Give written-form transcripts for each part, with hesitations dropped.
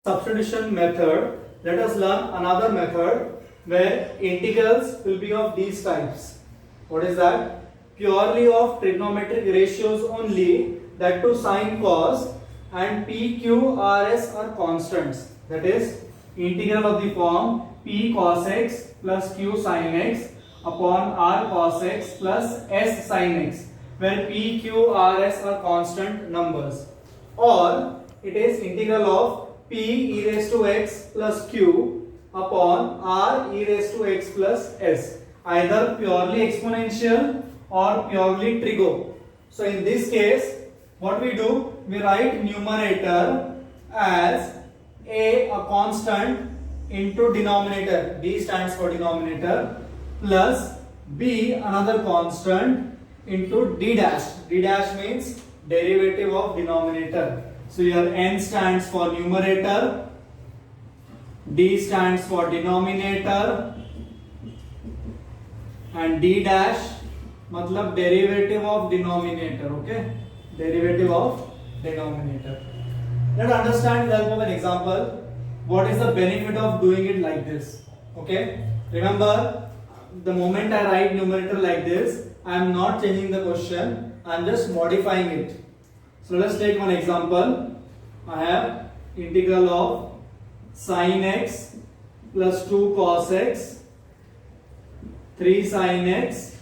Substitution method, let us learn another method where integrals will be of these types. What is that? Purely of trigonometric ratios only, that to sine, cos, and p, q, r, s are constants. That is integral of the form p cos x plus q sin x upon r cos x plus s sin x, where p, q, r, s are constant numbers. Or it is integral of p e raised to x plus q upon r e raised to x plus s, either purely exponential or purely trigo. So in this case, what we do, we write numerator as a constant into denominator, d stands for denominator, plus b another constant into d dash. D dash means derivative of denominator. So here n stands for numerator, d stands for denominator, and d dash matlab derivative of denominator. Okay, derivative of denominator. Let's understand with help of an example what is the benefit of doing it like this. Okay, remember, the moment I write numerator like this, I am not changing the question, I am just modifying it. So let's take one example. I have integral of sin x plus 2 cos x, 3 sin x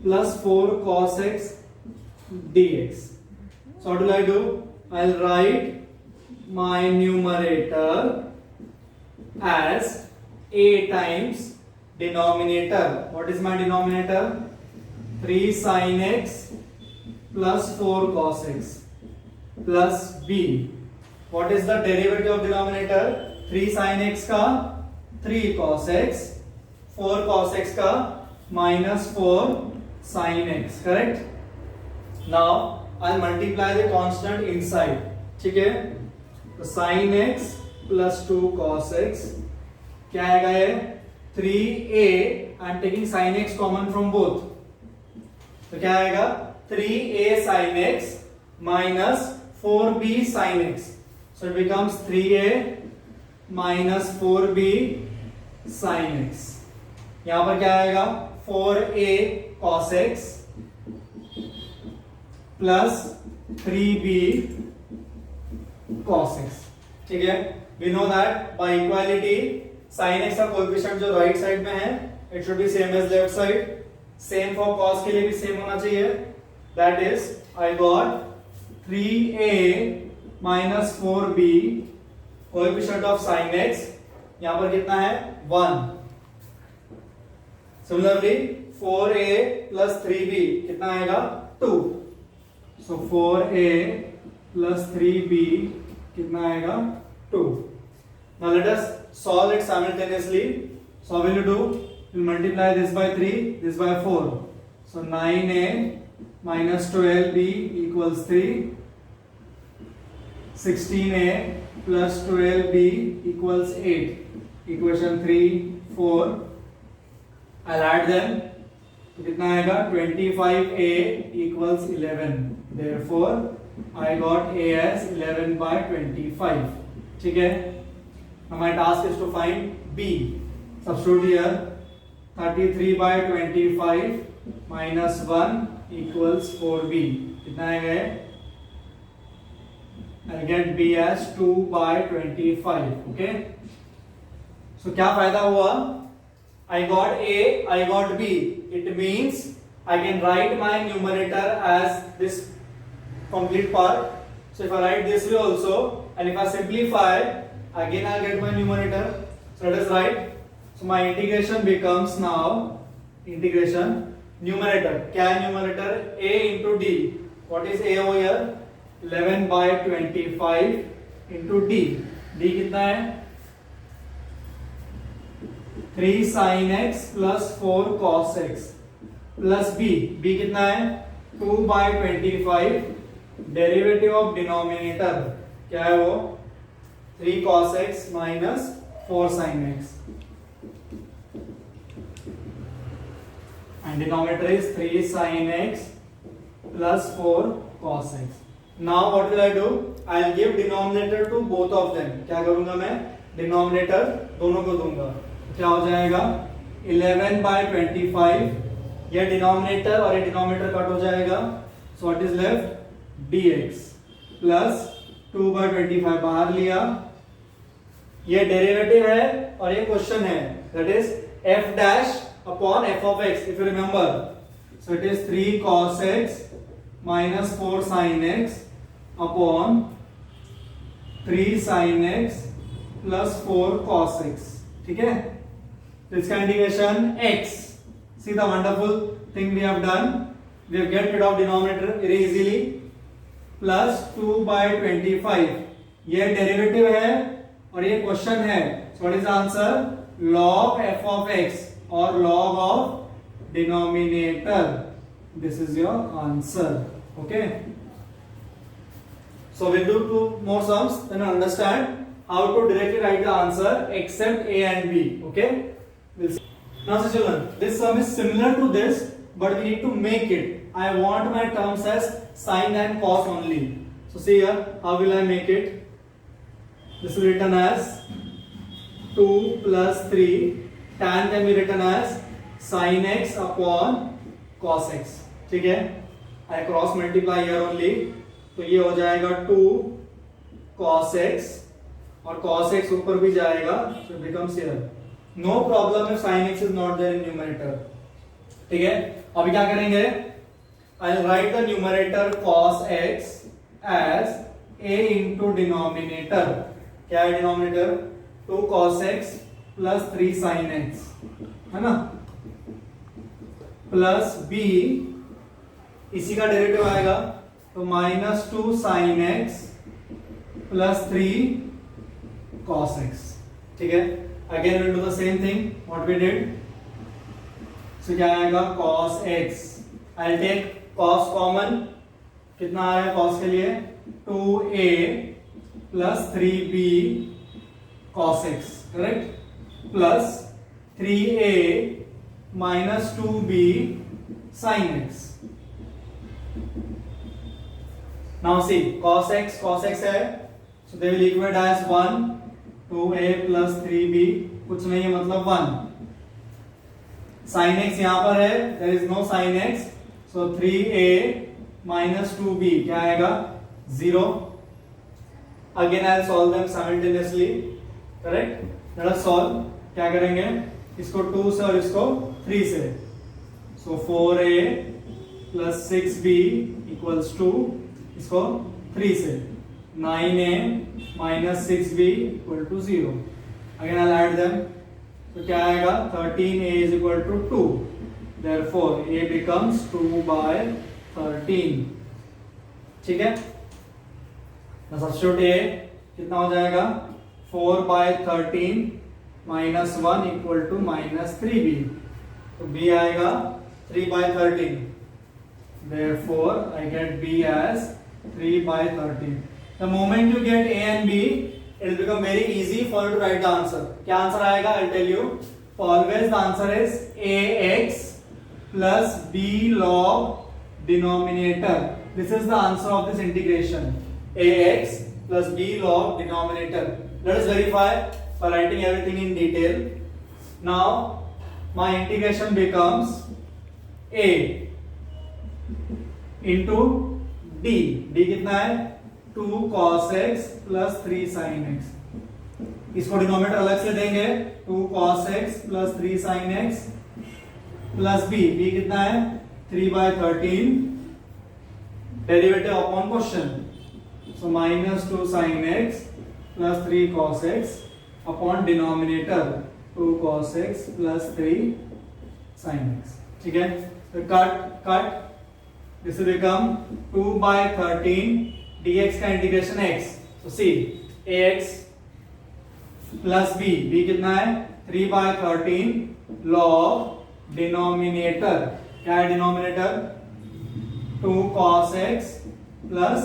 plus 4 cos x dx. So what will I do? I'll write my numerator as a times denominator. What is my denominator? 3 sin x plus 4 cos x plus b. What is the derivative of denominator? 3 sin x का 3 cos x, 4 cos x का minus 4 sin x. Correct? Now I'll multiply the constant inside. ठीक है? तो sin x plus 2 cos x क्या आएगा ये? 3a. I am taking sin x common from both. तो क्या आएगा? 3a sin x minus 4b sin x. So it becomes 3a minus 4b sin x. यहाँ पर क्या आएगा? 4a cos x plus 3b cos x. ठीक है? We know that by equality sin x का कोएफिशिएंट जो राइट साइड में है, it should be same as left side. Same for cos के लिए भी same होना चाहिए. That is, I got 3a minus 4b coefficient of sin x. यहाँ पर कितना है? 1. Similarly, 4a plus 3b कितना आएगा? 2. So 4a plus 3b कितना आएगा? 2. Now let us solve it simultaneously. So how will you do? You will multiply this by 3, this by 4. So 9a minus 12b equals 3. 16a plus 12b equals 8. Equation 3, 4. I'll add them. तो कितना आएगा? 25a equals 11. Therefore, I got a as 11 by 25. ठीक है? Now my task is to find b. Substitute here. 33 by 25 minus 1 equals 4b. कितना आएगा? I'll get b as 2 by 25. Okay? So क्या फायदा हुआ? I got a, I got b. It means I can write my numerator as this complete part. So if I write this way also, and if I simplify, again I'll get my numerator. So let us write. So my integration becomes now integration numerator. क्या है numerator? A into d. What is a over here? 11 by 25 into d. d कितना है? 3 sin x plus 4 cos x plus b. b कितना है? 2 by 25. Derivative of denominator क्या है वो? 3 cos x minus 4 sin x. And denominator is 3 sin x plus 4 cos x. Now what will I do, I will give denominator to both of them. क्या करूंगा मैं, denominator दोनों को दूंगा। क्या हो जाएगा 11/25, ये डिनोमिनेटर और ये डिनोमिनेटर कट हो जाएगा, so what is left dx plus 2/25 बाहर लिया, ये डेरिवेटिव है और ये क्वेश्चन है, that is f dash upon f of x, if you remember, so it is 3 cos x minus 4 sin x upon 3 sin x plus 4 cos x, ठीक है। तो इसका integration x, see the wonderful thing we have done, we have get rid of denominator very easily, plus 2/25, ये derivative है और ये question है, so what is the answer, log f of x or log of denominator, this is your answer, okay। So we'll do 2 more sums, then understand how to directly write the answer except a and b, okay। We'll see. Now children, this sum is similar to this, but we need to make it. I want my terms as sin and cos only, so see here, how will I make it, this will be written as 2 plus 3 tan can be written as sin x upon cos x, ठीक है। I cross multiply here only, तो ये हो जाएगा 2 cos x और cos x ऊपर भी जाएगा, so it becomes here, no problem if sin x is not there in numerator, ठीक है। अभी क्या करेंगे, I'll write the numerator cos x as a into denominator, क्या है denominator, 2 cos x plus 3 sin x, है ना, प्लस b, इसी का डेरिवेटिव आएगा, तो -2 sin x plus 3 cos x, ठीक है। Again will do the same thing what we did, so क्या आएगा cos x, I will take cos common, कितना आ रहा है cos के लिए, 2a plus 3b cos x, correct, plus 3a minus 2b sin x। Now see, cos x है, so they will equate as 1, 2a plus 3b, कुछ नहीं है मतलब 1, sin x यहाँ पर है, there is no sin x, so 3a minus 2b क्या आएगा 0। Again I'll solve them simultaneously, correct? Let us solve, क्या करेंगे, इसको 2 से और इसको 3 से, so 4a plus 6b equals to, इसको 3 से 9a minus 6b equal to 0। Again I'll add them, तो क्या आएगा 13a is equal to 2, therefore a becomes 2/13, ठीक है। सब्स्टिट्यूट a कितना हो जाएगा 4/13 minus 1 equal to -3b, तो b आएगा 3/13, therefore I get b as 3/13। The moment you get a and b, it will become very easy for you to write the answer। क्या answer आएगा, I'll tell you, always the answer is ax plus b log denominator, this is the answer of this integration, ax plus b log denominator। Let us verify by writing everything in detail। Now my integration becomes a into d, d कितना है 2 cos x plus 3 sin x, इसको denominator अलग से देंगे, 2 cos x plus 3 sin x plus b, b कितना है 3/13, derivative upon question, so -2 sin x plus 3 cos x upon denominator 2 cos x plus 3 sin x, ठीक है। तो cut this will become 2/13 dx का integration x, so see ax plus b, b कितना है 3/13 log denominator, क्या है denominator 2 cos x plus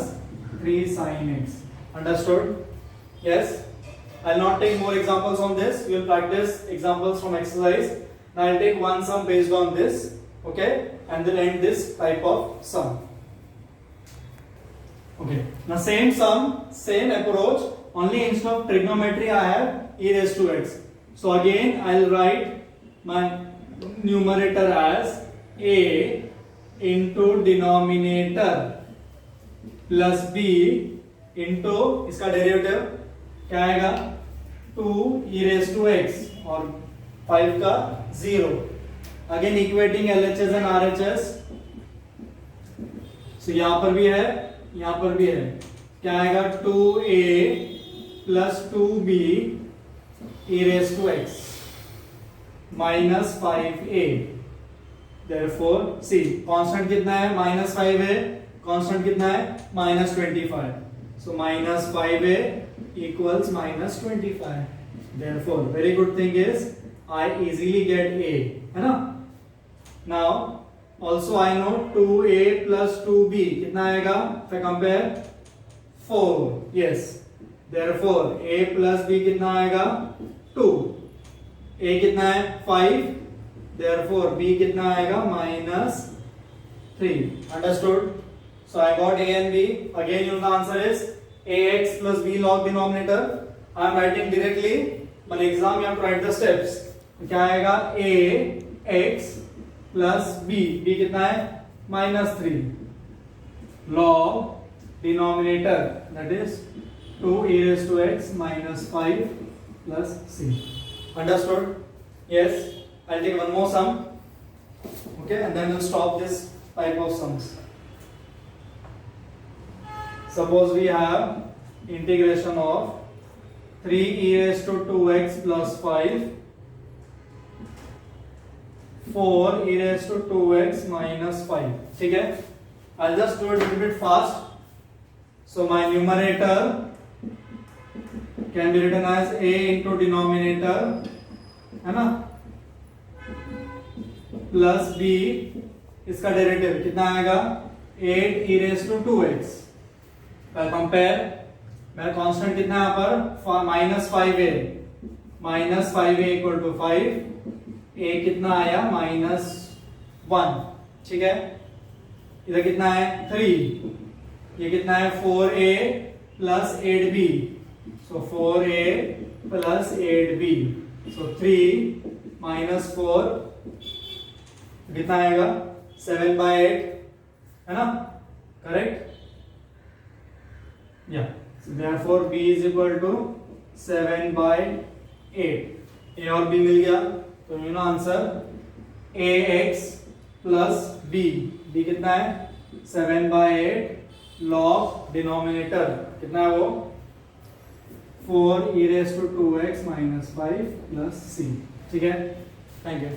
3 sin x, understood? Yes, I'll not take more examples on this, we will practice examples from exercise। Now I'll take one sum based on this, okay, and then end this type of sum। Okay, now same sum, same approach, only instead of trigonometry I have e raised to x. So again I'll write my numerator as a into denominator plus b into इसका derivative क्या आएगा 2 e raised to x और 5 का 0. Again equating LHS and RHS. सो यहां पर भी है, यहां पर भी है. क्या आएगा 2a plus 2b e raised to x minus 5a. Therefore, see constant कितना है -5 है, कांस्टेंट कितना है -25. So minus 5a equals -25. Therefore, very good thing is I easily get a, है ना? Now also I know 2a plus 2b कितना आएगा? If I compare 4. Yes. Therefore a plus b कितना आएगा? 2. a कितना है 5. Therefore b कितना आएगा? -3. Understood? So I got a and b. Again, you know the answer is ax plus b log denominator. I am writing directly, but exam you have to write the steps. क्या आएगा a x plus b. b कितना है -3 log denominator, that is 2 e raised to x minus 5 plus c. Understood? Yes. I'll take one more sum. Okay, and then we'll stop this type of sums. Suppose we have integration of 3 e raised to 2x plus 5, 4 e raised to 2x minus 5. ठीक है? I'll just do it a little bit fast. So my numerator can be written as a into denominator, है ना? Plus b, इसका derivative कितना आएगा 8 e raised to 2x. Compare मैं constant कितना है यहाँ पर -5a इक्वल टू 5. a कितना आया -1. ठीक है, इधर कितना है 3. ये कितना है 4a प्लस 8b. सो 4a प्लस 8b. सो 3 -4 कितना आएगा 7/8, है ना? Correct. Yeah. So therefore b is equal to 7/8. a और b मिल गया, तो you know answer ax plus b. b कितना है 7/8 log डिनोमिनेटर कितना है वो 4 e raised to 2x minus 5 plus c. ठीक है, थैंक यू.